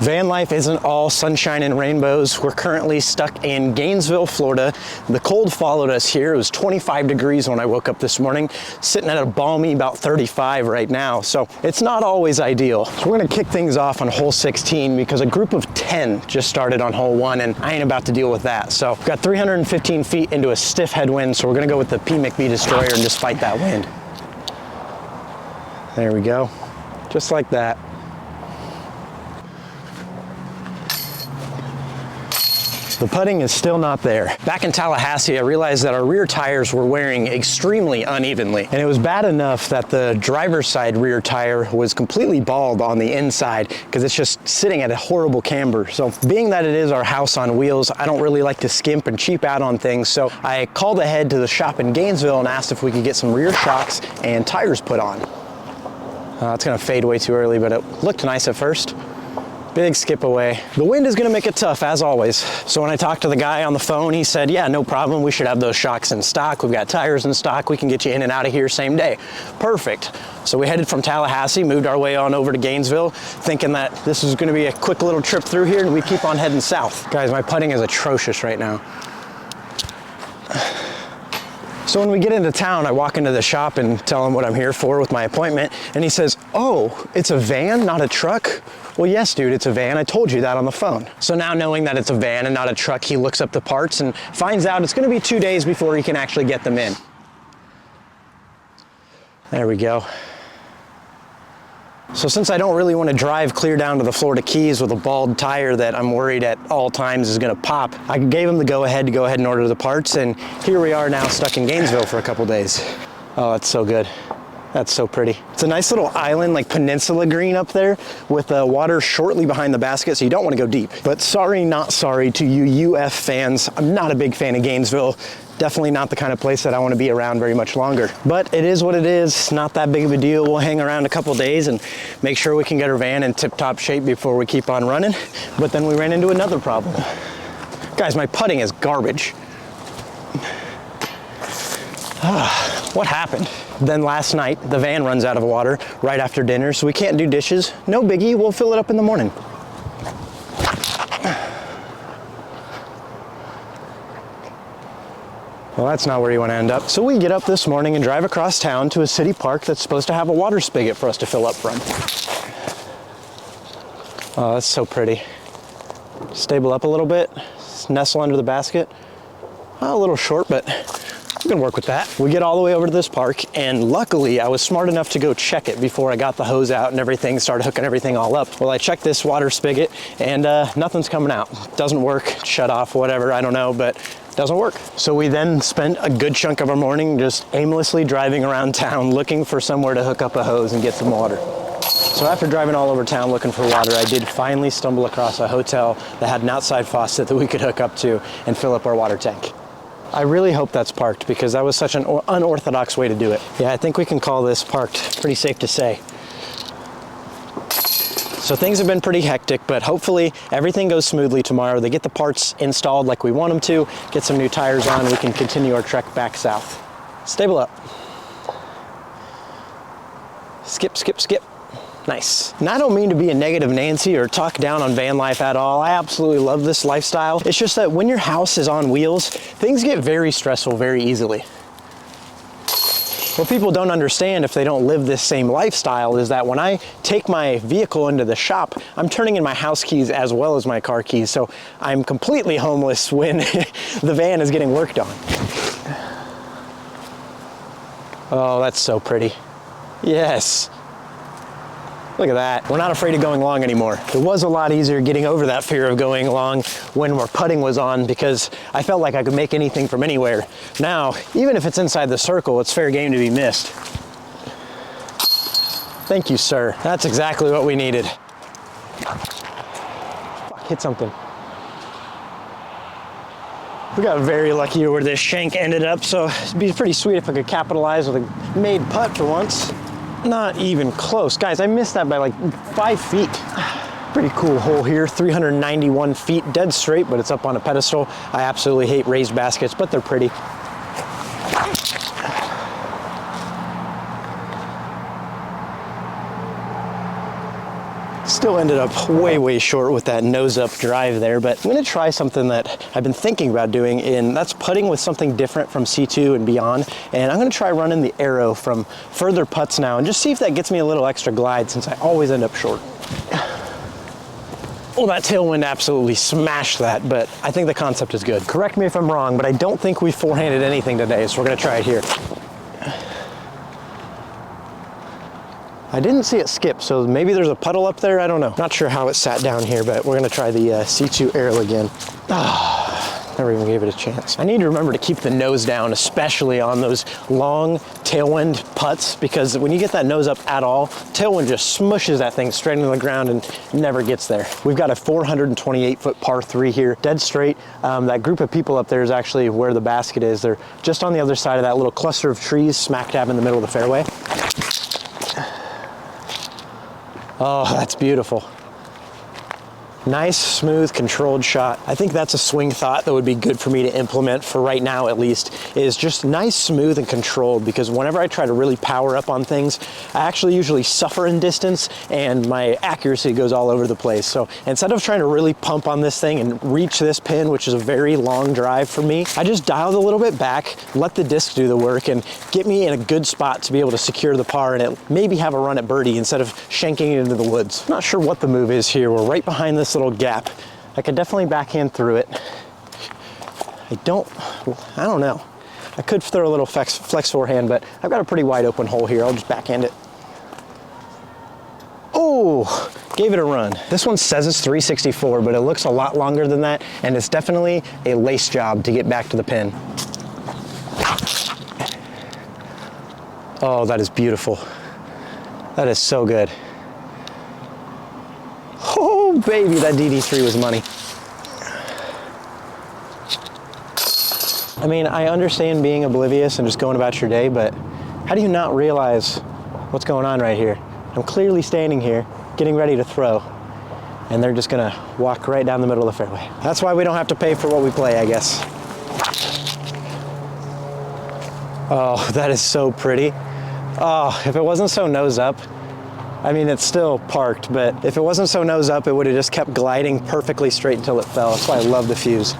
Van life isn't all sunshine and rainbows. We're currently stuck in Gainesville, Florida. The cold followed us here. It was 25 degrees when I woke up this morning, sitting at a balmy about 35 right now. So it's not always ideal. So we're gonna kick things off on hole 16 because a group of 10 just started on hole 1 and I ain't about to deal with that. So we've got 315 feet into a stiff headwind. So we're gonna go with the P. McBee Destroyer and just fight that wind. There we go, just like that. The putting is still not there. Back in Tallahassee, I realized that our rear tires were wearing extremely unevenly. And it was bad enough that the driver's side rear tire was completely bald on the inside because it's just sitting at a horrible camber. So being that it is our house on wheels, I don't really like to skimp and cheap out on things. So I called ahead to the shop in Gainesville and asked if we could get some rear shocks and tires put on. It's gonna fade way too early, but it looked nice at first. Big skip away. The wind is gonna make it tough as always. So when I talked to the guy on the phone, he said, yeah, no problem. We should have those shocks in stock. We've got tires in stock. We can get you in and out of here same day. Perfect. So we headed from Tallahassee, moved our way on over to Gainesville, thinking that this was gonna be a quick little trip through here and we keep on heading south. Guys, my putting is atrocious right now. So when we get into town, I walk into the shop and tell him what I'm here for with my appointment. And he says, oh, it's a van, not a truck? Well, yes, dude, it's a van. I told you that on the phone. So now knowing that it's a van and not a truck, he looks up the parts and finds out it's gonna be 2 days before he can actually get them in. There we go. So since I don't really want to drive clear down to the Florida Keys with a bald tire that I'm worried at all times is going to pop, I gave him the go ahead and order the parts, and here we are now stuck in Gainesville for a couple days. Oh, that's so good. That's so pretty. It's a nice little island, like peninsula green up there with the water shortly behind the basket, so you don't want to go deep. But sorry, not sorry to you UF fans. I'm not a big fan of Gainesville. Definitely not the kind of place that I want to be around very much longer. But it is what it is, not that big of a deal. We'll hang around a couple days and make sure we can get our van in tip-top shape before we keep on running. But then we ran into another problem. Guys, my putting is garbage. What happened? Then last night, the van runs out of water right after dinner, so we can't do dishes. No biggie, we'll fill it up in the morning. Well, that's not where you want to end up. So we get up this morning and drive across town to a city park that's supposed to have a water spigot for us to fill up from. Oh, that's so pretty. Stable up a little bit, nestle under the basket. A little short, but we can work with that. We get all the way over to this park, and luckily I was smart enough to go check it before I got the hose out and everything, started hooking everything all up. Well, I checked this water spigot and nothing's coming out. Doesn't work, shut off, whatever, I don't know, but doesn't work. So we then spent a good chunk of our morning just aimlessly driving around town looking for somewhere to hook up a hose and get some water. So after driving all over town looking for water, I did finally stumble across a hotel that had an outside faucet that we could hook up to and fill up our water tank. I really hope that's parked because that was such an unorthodox way to do it. Yeah, I think we can call this parked, pretty safe to say. So things have been pretty hectic, but hopefully everything goes smoothly tomorrow. They get the parts installed like we want them to, get some new tires on, we can continue our trek back south. Stable up. Skip, skip, skip. Nice. And I don't mean to be a negative Nancy or talk down on van life at all. I absolutely love this lifestyle. It's just that when your house is on wheels, things get very stressful very easily. What people don't understand if they don't live this same lifestyle is that when I take my vehicle into the shop, I'm turning in my house keys as well as my car keys. So I'm completely homeless when the van is getting worked on. Oh, that's so pretty. Yes. Look at that. We're not afraid of going long anymore. It was a lot easier getting over that fear of going long when our putting was on because I felt like I could make anything from anywhere. Now, even if it's inside the circle, it's fair game to be missed. Thank you, sir. That's exactly what we needed. Fuck, hit something. We got very lucky where this shank ended up, so it'd be pretty sweet if I could capitalize with a made putt for once. Not even close. Guys, I missed that by like 5 feet. Pretty cool hole here, 391 feet, dead straight, but it's up on a pedestal. I absolutely hate raised baskets, but they're pretty. Still ended up way short with that nose up drive there, but I'm gonna try something that I've been thinking about doing, and that's putting with something different from C2 and beyond. And I'm gonna try running the arrow from further putts now and just see if that gets me a little extra glide, since I always end up short. Well, that tailwind absolutely smashed that, but I think the concept is good. Correct me if I'm wrong, but I don't think we forehanded anything today, so we're gonna try it here. I didn't see it skip, so maybe there's a puddle up there, I don't know. Not sure how it sat down here, but we're gonna try the C2 arrow again. Never even gave it a chance. I need to remember to keep the nose down, especially on those long tailwind putts, because when you get that nose up at all, tailwind just smushes that thing straight into the ground and never gets there. We've got a 428-foot par 3 here, dead straight. That group of people up there is actually where the basket is. They're just on the other side of that little cluster of trees, smack dab in the middle of the fairway. Oh, that's beautiful. Nice, smooth, controlled shot. I think that's a swing thought that would be good for me to implement for right now, at least, is just nice, smooth, and controlled, because whenever I try to really power up on things, I actually usually suffer in distance and my accuracy goes all over the place. So instead of trying to really pump on this thing and reach this pin, which is a very long drive for me, I just dialed a little bit back, let the disc do the work, and get me in a good spot to be able to secure the par and maybe have a run at birdie instead of shanking it into the woods. I'm not sure what the move is here. We're right behind this little gap. I could definitely backhand through it. I don't know. I could throw a little flex forehand, but I've got a pretty wide open hole here. I'll just backhand it. Oh, gave it a run. This one says it's 364, but it looks a lot longer than that, and it's definitely a lace job to get back to the pin. Oh, that is beautiful. That is so good. Oh, baby, that DD3 was money. I mean, I understand being oblivious and just going about your day, but how do you not realize what's going on right here? I'm clearly standing here, getting ready to throw, and they're just gonna walk right down the middle of the fairway. That's why we don't have to pay for what we play, I guess. Oh, that is so pretty. Oh, if it wasn't so nose up, I mean, it's still parked, but if it wasn't so nose up, it would have just kept gliding perfectly straight until it fell. That's why I love the fuse.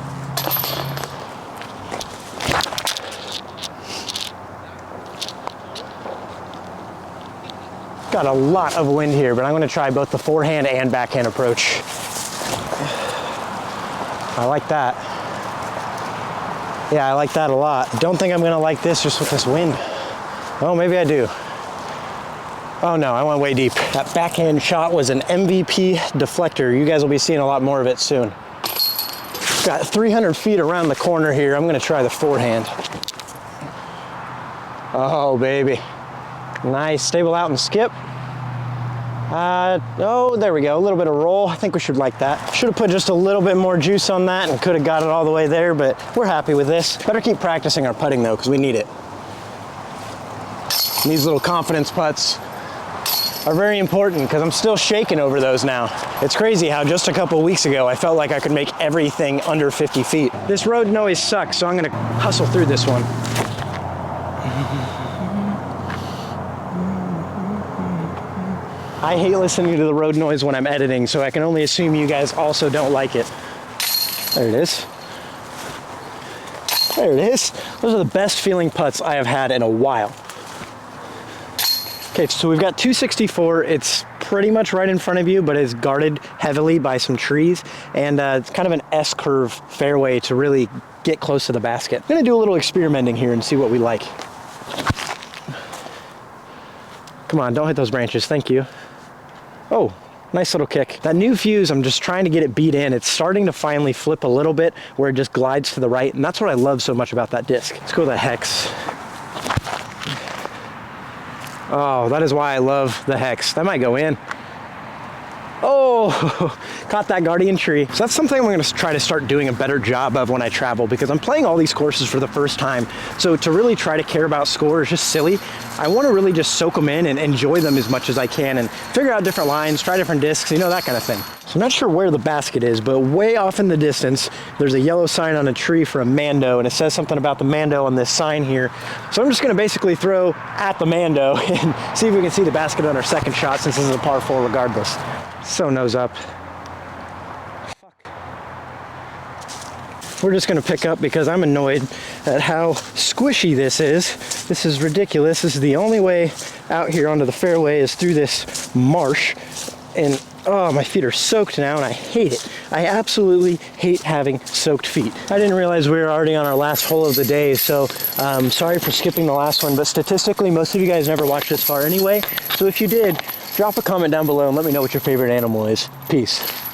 Got a lot of wind here, but I'm gonna try both the forehand and backhand approach. I like that. Yeah, I like that a lot. Don't think I'm gonna like this just with this wind. Oh, maybe I do. Oh no, I went way deep. That backhand shot was an MVP deflector. You guys will be seeing a lot more of it soon. Got 300 feet around the corner here. I'm gonna try the forehand. Oh, baby. Nice, stable out and skip. Oh, there we go, a little bit of roll. I think we should like that. Should have put just a little bit more juice on that and could have got it all the way there, but we're happy with this. Better keep practicing our putting though, because we need it. And these little confidence putts are very important because I'm still shaking over those now. It's crazy how just a couple weeks ago I felt like I could make everything under 50 feet. This road noise sucks, so I'm gonna hustle through this one. I hate listening to the road noise when I'm editing, so I can only assume you guys also don't like it. There it is. There it is. Those are the best feeling putts I have had in a while. Okay, so we've got 264. It's pretty much right in front of you, but it's guarded heavily by some trees, and it's kind of an S-curve fairway to really get close to the basket. I'm gonna do a little experimenting here and see what we like. Come on, don't hit those branches, thank you. Oh, nice little kick. That new fuse, I'm just trying to get it beat in. It's starting to finally flip a little bit where it just glides to the right, and that's what I love so much about that disc. Let's go with a hex. Oh, that is why I love the hex. That might go in. Oh, caught that guardian tree. So that's something I'm gonna try to start doing a better job of when I travel, because I'm playing all these courses for the first time. So to really try to care about score is just silly. I wanna really just soak them in and enjoy them as much as I can and figure out different lines, try different discs, you know, that kind of thing. So I'm not sure where the basket is, but way off in the distance, there's a yellow sign on a tree for a Mando, and it says something about the Mando on this sign here. So I'm just gonna basically throw at the Mando and see if we can see the basket on our second shot, since this is a par 4 regardless. So nose up. We're just gonna pick up because I'm annoyed at how squishy this is. This is ridiculous. This is the only way out here onto the fairway is through this marsh. And oh, my feet are soaked now and I hate it. I absolutely hate having soaked feet. I didn't realize we were already on our last hole of the day, so sorry for skipping the last one, but statistically, most of you guys never watched this far anyway. So if you did, drop a comment down below and let me know what your favorite animal is. Peace.